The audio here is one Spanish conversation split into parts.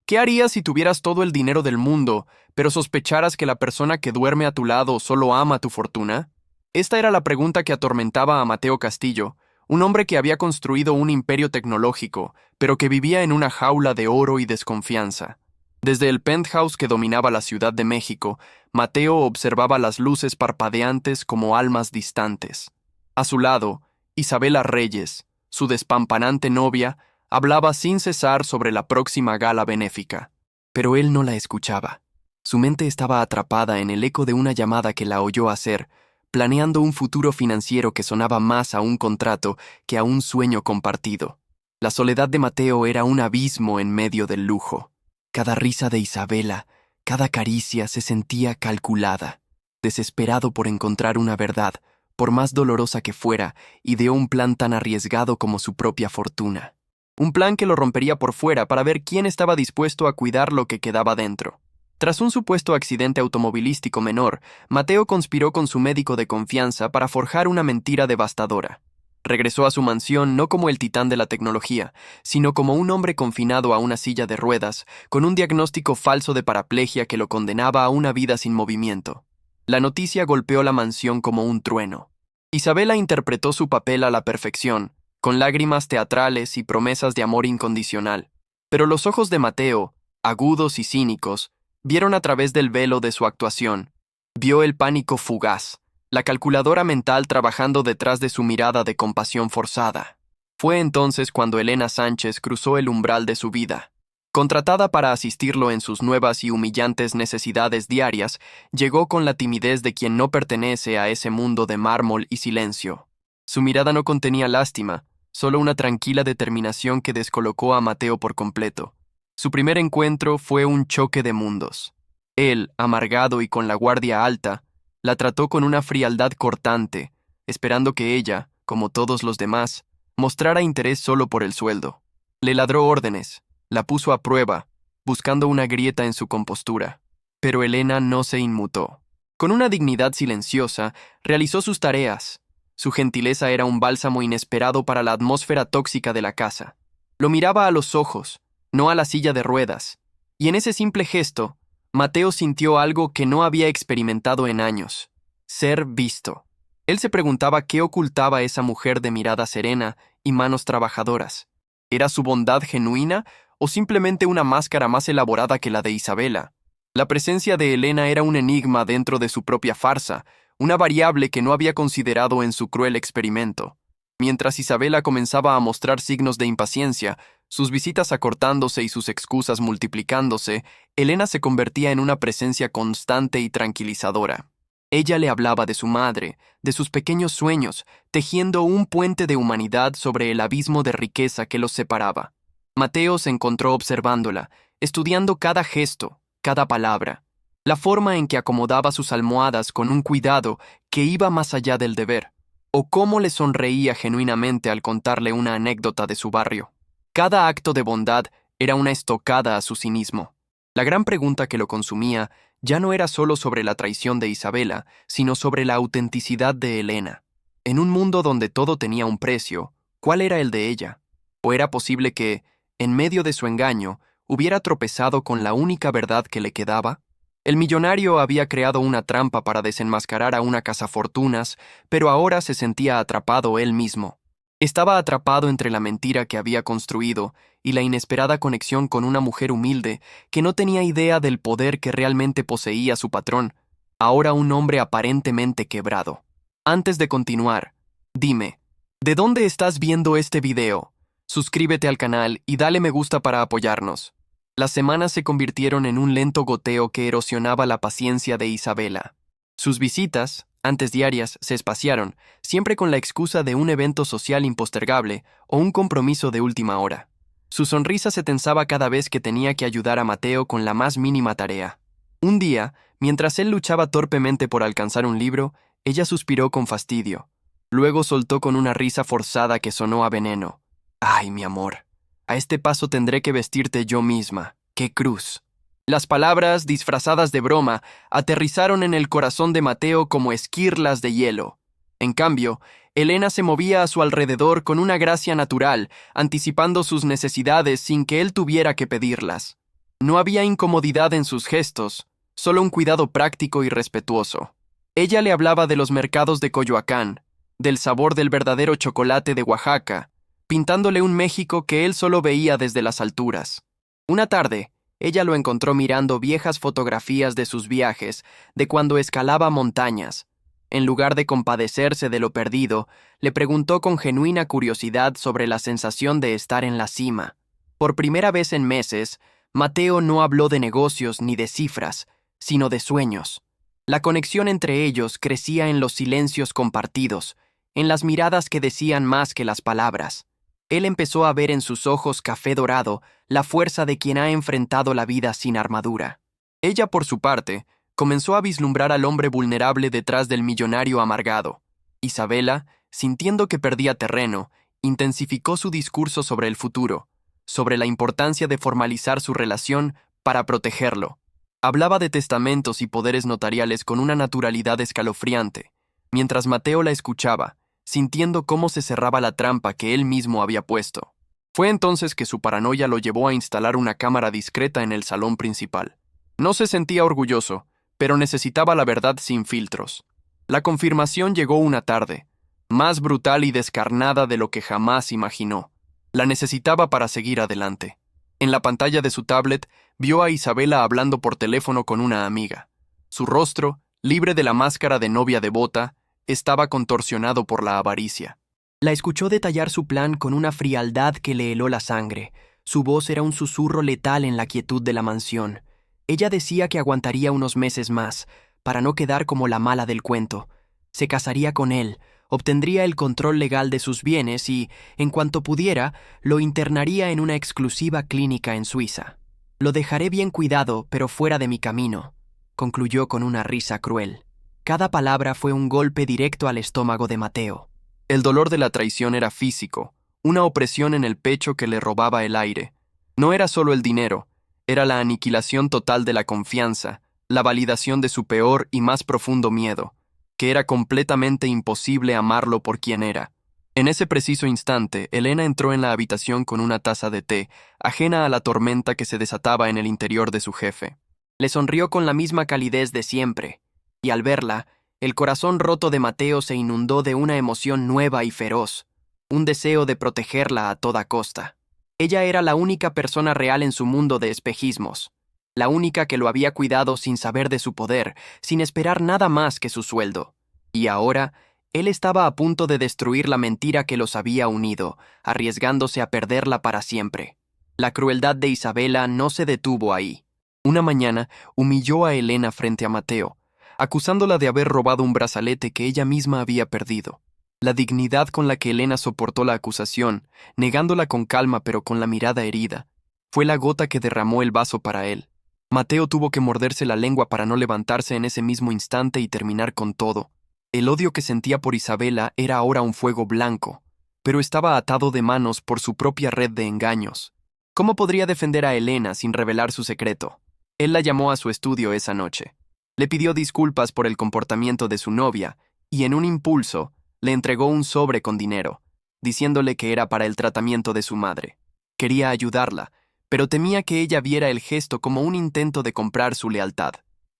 ¿Qué harías si tuvieras todo el dinero del mundo, pero sospecharas que la persona que duerme a tu lado solo ama tu fortuna? Esta era la pregunta que atormentaba a Mateo Castillo, un hombre que había construido un imperio tecnológico, pero que vivía en una jaula de oro y desconfianza. Desde el penthouse que dominaba la Ciudad de México, Mateo observaba las luces parpadeantes como almas distantes. A su lado, Isabela Reyes, su despampanante novia, hablaba sin cesar sobre la próxima gala benéfica. Pero él no la escuchaba. Su mente estaba atrapada en el eco de una llamada que la oyó hacer, planeando un futuro financiero que sonaba más a un contrato que a un sueño compartido. La soledad de Mateo era un abismo en medio del lujo. Cada risa de Isabela, cada caricia se sentía calculada. Desesperado por encontrar una verdad, por más dolorosa que fuera, ideó un plan tan arriesgado como su propia fortuna. Un plan que lo rompería por fuera para ver quién estaba dispuesto a cuidar lo que quedaba dentro. Tras un supuesto accidente automovilístico menor, Mateo conspiró con su médico de confianza para forjar una mentira devastadora. Regresó a su mansión no como el titán de la tecnología, sino como un hombre confinado a una silla de ruedas, con un diagnóstico falso de paraplegia que lo condenaba a una vida sin movimiento. La noticia golpeó la mansión como un trueno. Isabela interpretó su papel a la perfección, con lágrimas teatrales y promesas de amor incondicional. Pero los ojos de Mateo, agudos y cínicos, vieron a través del velo de su actuación. Vio el pánico fugaz, la calculadora mental trabajando detrás de su mirada de compasión forzada. Fue entonces cuando Elena Sánchez cruzó el umbral de su vida. Contratada para asistirlo en sus nuevas y humillantes necesidades diarias, llegó con la timidez de quien no pertenece a ese mundo de mármol y silencio. Su mirada no contenía lástima, solo una tranquila determinación que descolocó a Mateo por completo. Su primer encuentro fue un choque de mundos. Él, amargado y con la guardia alta, la trató con una frialdad cortante, esperando que ella, como todos los demás, mostrara interés solo por el sueldo. Le ladró órdenes, la puso a prueba, buscando una grieta en su compostura. Pero Elena no se inmutó. Con una dignidad silenciosa, realizó sus tareas. Su gentileza era un bálsamo inesperado para la atmósfera tóxica de la casa. Lo miraba a los ojos, no a la silla de ruedas, y en ese simple gesto, Mateo sintió algo que no había experimentado en años: ser visto. Él se preguntaba qué ocultaba esa mujer de mirada serena y manos trabajadoras. ¿Era su bondad genuina o simplemente una máscara más elaborada que la de Isabela? La presencia de Elena era un enigma dentro de su propia farsa, una variable que no había considerado en su cruel experimento. Mientras Isabela comenzaba a mostrar signos de impaciencia, sus visitas acortándose y sus excusas multiplicándose, Elena se convertía en una presencia constante y tranquilizadora. Ella le hablaba de su madre, de sus pequeños sueños, tejiendo un puente de humanidad sobre el abismo de riqueza que los separaba. Mateo se encontró observándola, estudiando cada gesto, cada palabra, la forma en que acomodaba sus almohadas con un cuidado que iba más allá del deber, o cómo le sonreía genuinamente al contarle una anécdota de su barrio. Cada acto de bondad era una estocada a su cinismo. La gran pregunta que lo consumía ya no era solo sobre la traición de Isabela, sino sobre la autenticidad de Elena. En un mundo donde todo tenía un precio, ¿cuál era el de ella? ¿O era posible que, en medio de su engaño, hubiera tropezado con la única verdad que le quedaba? El millonario había creado una trampa para desenmascarar a una cazafortunas, pero ahora se sentía atrapado él mismo. Estaba atrapado entre la mentira que había construido y la inesperada conexión con una mujer humilde que no tenía idea del poder que realmente poseía su patrón, ahora un hombre aparentemente quebrado. Antes de continuar, dime, ¿de dónde estás viendo este video? Suscríbete al canal y dale me gusta para apoyarnos. Las semanas se convirtieron en un lento goteo que erosionaba la paciencia de Isabela. Sus visitas, antes diarias, se espaciaron, siempre con la excusa de un evento social impostergable o un compromiso de última hora. Su sonrisa se tensaba cada vez que tenía que ayudar a Mateo con la más mínima tarea. Un día, mientras él luchaba torpemente por alcanzar un libro, ella suspiró con fastidio. Luego soltó con una risa forzada que sonó a veneno. «Ay, mi amor, a este paso tendré que vestirte yo misma. ¡Qué cruz!». Las palabras, disfrazadas de broma, aterrizaron en el corazón de Mateo como esquirlas de hielo. En cambio, Elena se movía a su alrededor con una gracia natural, anticipando sus necesidades sin que él tuviera que pedirlas. No había incomodidad en sus gestos, solo un cuidado práctico y respetuoso. Ella le hablaba de los mercados de Coyoacán, del sabor del verdadero chocolate de Oaxaca, pintándole un México que él solo veía desde las alturas. Una tarde, ella lo encontró mirando viejas fotografías de sus viajes, de cuando escalaba montañas. En lugar de compadecerse de lo perdido, le preguntó con genuina curiosidad sobre la sensación de estar en la cima. Por primera vez en meses, Mateo no habló de negocios ni de cifras, sino de sueños. La conexión entre ellos crecía en los silencios compartidos, en las miradas que decían más que las palabras. Él empezó a ver en sus ojos café dorado la fuerza de quien ha enfrentado la vida sin armadura. Ella, por su parte, comenzó a vislumbrar al hombre vulnerable detrás del millonario amargado. Isabela, sintiendo que perdía terreno, intensificó su discurso sobre el futuro, sobre la importancia de formalizar su relación para protegerlo. Hablaba de testamentos y poderes notariales con una naturalidad escalofriante, mientras Mateo la escuchaba, sintiendo cómo se cerraba la trampa que él mismo había puesto. Fue entonces que su paranoia lo llevó a instalar una cámara discreta en el salón principal. No se sentía orgulloso, pero necesitaba la verdad sin filtros. La confirmación llegó una tarde, más brutal y descarnada de lo que jamás imaginó. La necesitaba para seguir adelante. En la pantalla de su tablet, vio a Isabela hablando por teléfono con una amiga. Su rostro, libre de la máscara de novia devota, estaba contorsionado por la avaricia. La escuchó detallar su plan con una frialdad que le heló la sangre. Su voz era un susurro letal en la quietud de la mansión. Ella decía que aguantaría unos meses más, para no quedar como la mala del cuento. Se casaría con él, obtendría el control legal de sus bienes y, en cuanto pudiera, lo internaría en una exclusiva clínica en Suiza. Lo dejaré bien cuidado, pero fuera de mi camino, concluyó con una risa cruel. Cada palabra fue un golpe directo al estómago de Mateo. El dolor de la traición era físico, una opresión en el pecho que le robaba el aire. No era solo el dinero, era la aniquilación total de la confianza, la validación de su peor y más profundo miedo, que era completamente imposible amarlo por quien era. En ese preciso instante, Elena entró en la habitación con una taza de té, ajena a la tormenta que se desataba en el interior de su jefe. Le sonrió con la misma calidez de siempre, y al verla, el corazón roto de Mateo se inundó de una emoción nueva y feroz, un deseo de protegerla a toda costa. Ella era la única persona real en su mundo de espejismos, la única que lo había cuidado sin saber de su poder, sin esperar nada más que su sueldo. Y ahora, él estaba a punto de destruir la mentira que los había unido, arriesgándose a perderla para siempre. La crueldad de Isabela no se detuvo ahí. Una mañana, humilló a Elena frente a Mateo, acusándola de haber robado un brazalete que ella misma había perdido. La dignidad con la que Elena soportó la acusación, negándola con calma pero con la mirada herida, fue la gota que derramó el vaso para él. Mateo tuvo que morderse la lengua para no levantarse en ese mismo instante y terminar con todo. El odio que sentía por Isabela era ahora un fuego blanco, pero estaba atado de manos por su propia red de engaños. ¿Cómo podría defender a Elena sin revelar su secreto? Él la llamó a su estudio esa noche. Le pidió disculpas por el comportamiento de su novia y, en un impulso, le entregó un sobre con dinero, diciéndole que era para el tratamiento de su madre. Quería ayudarla, pero temía que ella viera el gesto como un intento de comprar su lealtad.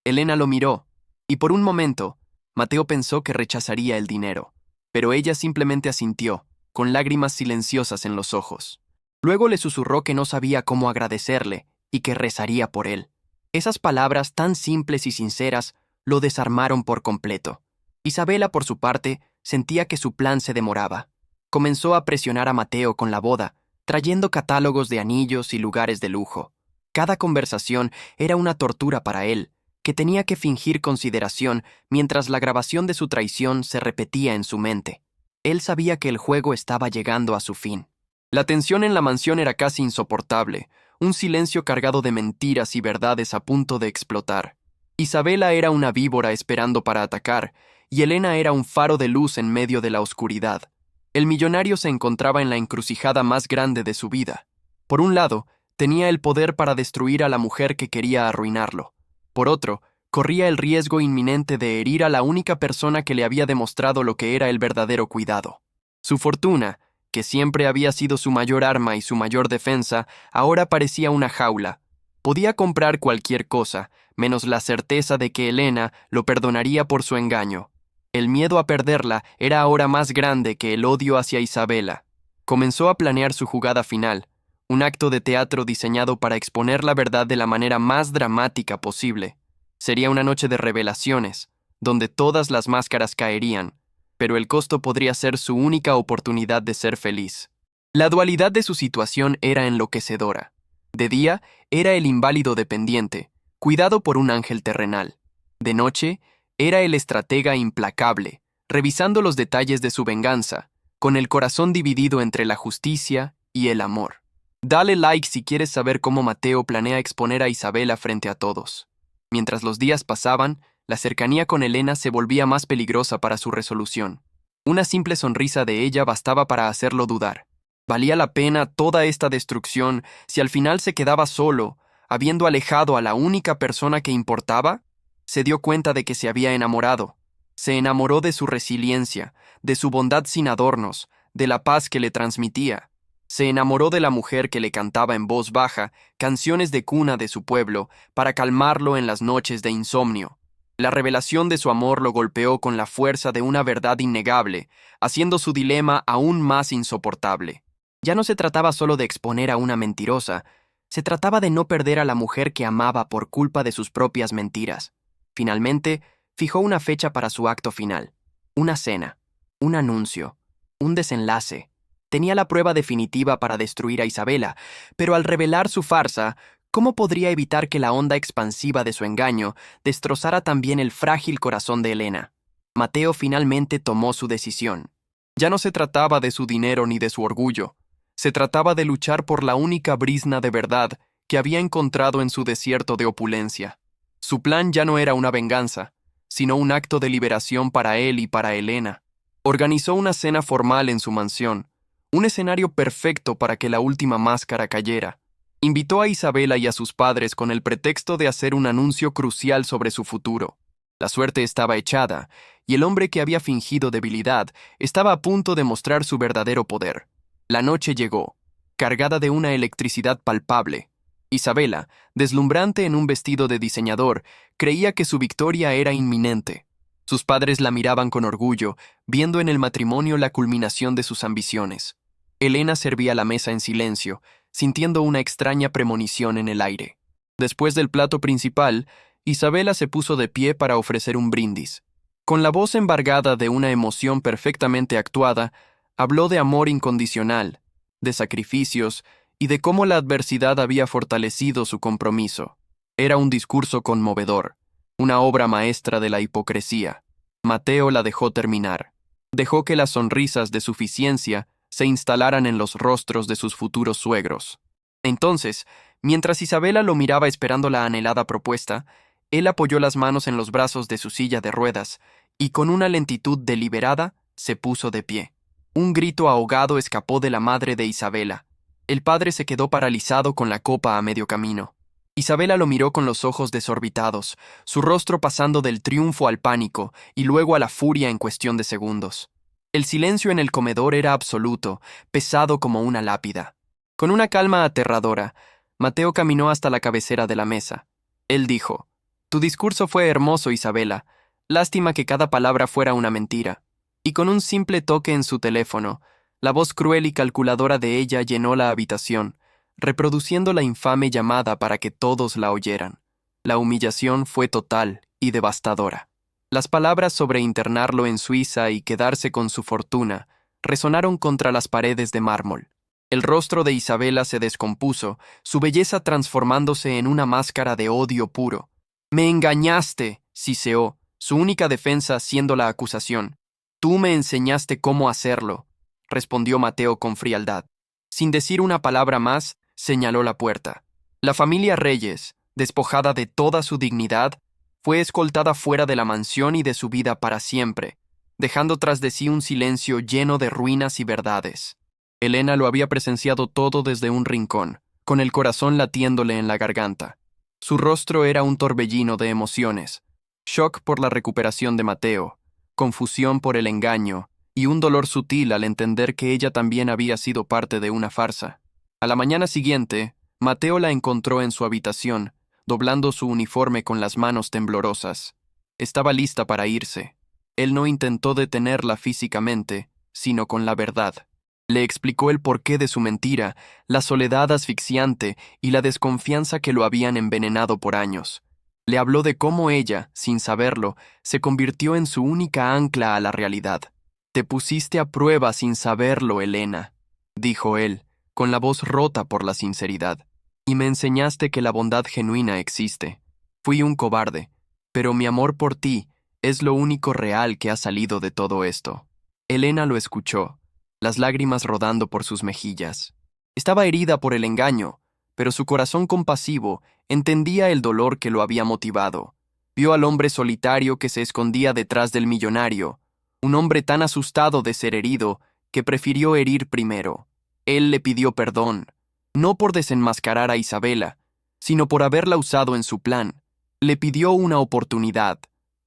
Elena lo miró, y por un momento, Mateo pensó que rechazaría el dinero, pero ella simplemente asintió, con lágrimas silenciosas en los ojos. Luego le susurró que no sabía cómo agradecerle y que rezaría por él. Esas palabras tan simples y sinceras lo desarmaron por completo. Isabela, por su parte, sentía que su plan se demoraba. Comenzó a presionar a Mateo con la boda, trayendo catálogos de anillos y lugares de lujo. Cada conversación era una tortura para él, que tenía que fingir consideración mientras la grabación de su traición se repetía en su mente. Él sabía que el juego estaba llegando a su fin. La tensión en la mansión era casi insoportable, un silencio cargado de mentiras y verdades a punto de explotar. Isabela era una víbora esperando para atacar, y Elena era un faro de luz en medio de la oscuridad. El millonario se encontraba en la encrucijada más grande de su vida. Por un lado, tenía el poder para destruir a la mujer que quería arruinarlo. Por otro, corría el riesgo inminente de herir a la única persona que le había demostrado lo que era el verdadero cuidado. Su fortuna, que siempre había sido su mayor arma y su mayor defensa, ahora parecía una jaula, Podía comprar cualquier cosa, menos la certeza de que Elena lo perdonaría por su engaño. El miedo a perderla era ahora más grande que el odio hacia Isabela. Comenzó a planear su jugada final, un acto de teatro diseñado para exponer la verdad de la manera más dramática posible. Sería una noche de revelaciones, donde todas las máscaras caerían, pero el costo podría ser su única oportunidad de ser feliz. La dualidad de su situación era enloquecedora. De día, era el inválido dependiente, cuidado por un ángel terrenal. De noche, era el estratega implacable, revisando los detalles de su venganza, con el corazón dividido entre la justicia y el amor. Dale like si quieres saber cómo Mateo planea exponer a Isabela frente a todos. Mientras los días pasaban, la cercanía con Elena se volvía más peligrosa para su resolución. Una simple sonrisa de ella bastaba para hacerlo dudar. ¿Valía la pena toda esta destrucción si al final se quedaba solo, habiendo alejado a la única persona que importaba? Se dio cuenta de que se había enamorado. Se enamoró de su resiliencia, de su bondad sin adornos, de la paz que le transmitía. Se enamoró de la mujer que le cantaba en voz baja canciones de cuna de su pueblo para calmarlo en las noches de insomnio. La revelación de su amor lo golpeó con la fuerza de una verdad innegable, haciendo su dilema aún más insoportable. Ya no se trataba solo de exponer a una mentirosa, se trataba de no perder a la mujer que amaba por culpa de sus propias mentiras. Finalmente, fijó una fecha para su acto final. Una cena, un anuncio, un desenlace. Tenía la prueba definitiva para destruir a Isabela, pero al revelar su farsa, ¿cómo podría evitar que la onda expansiva de su engaño destrozara también el frágil corazón de Elena? Mateo finalmente tomó su decisión. Ya no se trataba de su dinero ni de su orgullo. Se trataba de luchar por la única brizna de verdad que había encontrado en su desierto de opulencia. Su plan ya no era una venganza, sino un acto de liberación para él y para Elena. Organizó una cena formal en su mansión, un escenario perfecto para que la última máscara cayera. Invitó a Isabela y a sus padres con el pretexto de hacer un anuncio crucial sobre su futuro. La suerte estaba echada, y el hombre que había fingido debilidad estaba a punto de mostrar su verdadero poder. La noche llegó, cargada de una electricidad palpable. Isabela, deslumbrante en un vestido de diseñador, creía que su victoria era inminente. Sus padres la miraban con orgullo, viendo en el matrimonio la culminación de sus ambiciones. Elena servía la mesa en silencio, sintiendo una extraña premonición en el aire. Después del plato principal, Isabela se puso de pie para ofrecer un brindis. Con la voz embargada de una emoción perfectamente actuada, habló de amor incondicional, de sacrificios y de cómo la adversidad había fortalecido su compromiso. Era un discurso conmovedor, una obra maestra de la hipocresía. Mateo la dejó terminar. Dejó que las sonrisas de suficiencia se instalaran en los rostros de sus futuros suegros. Entonces, mientras Isabela lo miraba esperando la anhelada propuesta, él apoyó las manos en los brazos de su silla de ruedas y con una lentitud deliberada se puso de pie. Un grito ahogado escapó de la madre de Isabela. El padre se quedó paralizado con la copa a medio camino. Isabela lo miró con los ojos desorbitados, su rostro pasando del triunfo al pánico y luego a la furia en cuestión de segundos. El silencio en el comedor era absoluto, pesado como una lápida. Con una calma aterradora, Mateo caminó hasta la cabecera de la mesa. Él dijo: «Tu discurso fue hermoso, Isabela. Lástima que cada palabra fuera una mentira». Y con un simple toque en su teléfono, la voz cruel y calculadora de ella llenó la habitación, reproduciendo la infame llamada para que todos la oyeran. La humillación fue total y devastadora. Las palabras sobre internarlo en Suiza y quedarse con su fortuna resonaron contra las paredes de mármol. El rostro de Isabela se descompuso, su belleza transformándose en una máscara de odio puro. «Me engañaste», siseó, su única defensa siendo la acusación. «Tú me enseñaste cómo hacerlo», respondió Mateo con frialdad. Sin decir una palabra más, señaló la puerta. La familia Reyes, despojada de toda su dignidad, fue escoltada fuera de la mansión y de su vida para siempre, dejando tras de sí un silencio lleno de ruinas y verdades. Elena lo había presenciado todo desde un rincón, con el corazón latiéndole en la garganta. Su rostro era un torbellino de emociones: shock por la recuperación de Mateo, confusión por el engaño y un dolor sutil al entender que ella también había sido parte de una farsa. A la mañana siguiente, Mateo la encontró en su habitación, doblando su uniforme con las manos temblorosas. Estaba lista para irse. Él no intentó detenerla físicamente, sino con la verdad. Le explicó el porqué de su mentira, la soledad asfixiante y la desconfianza que lo habían envenenado por años. Le habló de cómo ella, sin saberlo, se convirtió en su única ancla a la realidad. «Te pusiste a prueba sin saberlo, Elena», dijo él, con la voz rota por la sinceridad. «Y me enseñaste que la bondad genuina existe. Fui un cobarde, pero mi amor por ti es lo único real que ha salido de todo esto». Elena lo escuchó, las lágrimas rodando por sus mejillas. Estaba herida por el engaño, pero su corazón compasivo entendía el dolor que lo había motivado. Vio al hombre solitario que se escondía detrás del millonario, un hombre tan asustado de ser herido que prefirió herir primero. Él le pidió perdón, no por desenmascarar a Isabela, sino por haberla usado en su plan. Le pidió una oportunidad,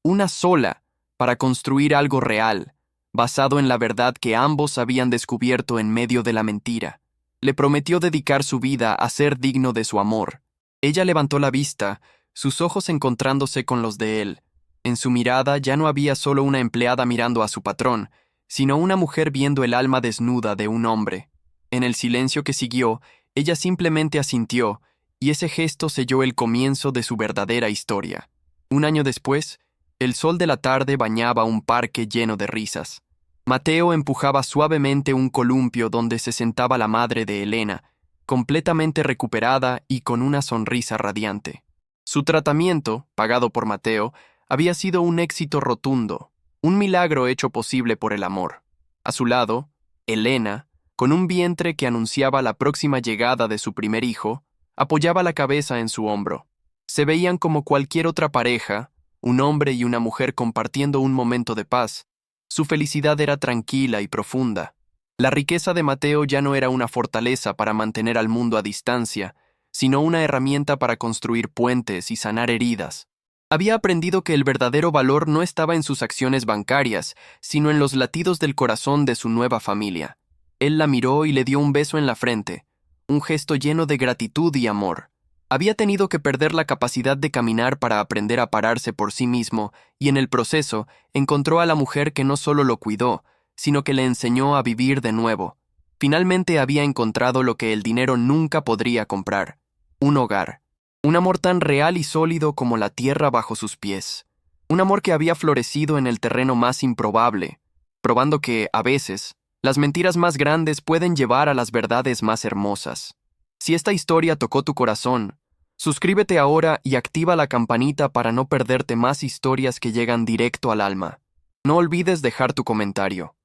una sola, para construir algo real, basado en la verdad que ambos habían descubierto en medio de la mentira. Le prometió dedicar su vida a ser digno de su amor. Ella levantó la vista, sus ojos encontrándose con los de él. En su mirada ya no había solo una empleada mirando a su patrón, sino una mujer viendo el alma desnuda de un hombre. En el silencio que siguió, ella simplemente asintió, y ese gesto selló el comienzo de su verdadera historia. Un año después, el sol de la tarde bañaba un parque lleno de risas. Mateo empujaba suavemente un columpio donde se sentaba la madre de Elena, completamente recuperada y con una sonrisa radiante. Su tratamiento, pagado por Mateo, había sido un éxito rotundo, un milagro hecho posible por el amor. A su lado, Elena, con un vientre que anunciaba la próxima llegada de su primer hijo, apoyaba la cabeza en su hombro. Se veían como cualquier otra pareja, un hombre y una mujer compartiendo un momento de paz. Su felicidad era tranquila y profunda. La riqueza de Mateo ya no era una fortaleza para mantener al mundo a distancia, sino una herramienta para construir puentes y sanar heridas. Había aprendido que el verdadero valor no estaba en sus acciones bancarias, sino en los latidos del corazón de su nueva familia. Él la miró y le dio un beso en la frente, un gesto lleno de gratitud y amor. Había tenido que perder la capacidad de caminar para aprender a pararse por sí mismo, y en el proceso encontró a la mujer que no solo lo cuidó, sino que le enseñó a vivir de nuevo. Finalmente había encontrado lo que el dinero nunca podría comprar: un hogar. Un amor tan real y sólido como la tierra bajo sus pies. Un amor que había florecido en el terreno más improbable, probando que, a veces, las mentiras más grandes pueden llevar a las verdades más hermosas. Si esta historia tocó tu corazón, suscríbete ahora y activa la campanita para no perderte más historias que llegan directo al alma. No olvides dejar tu comentario.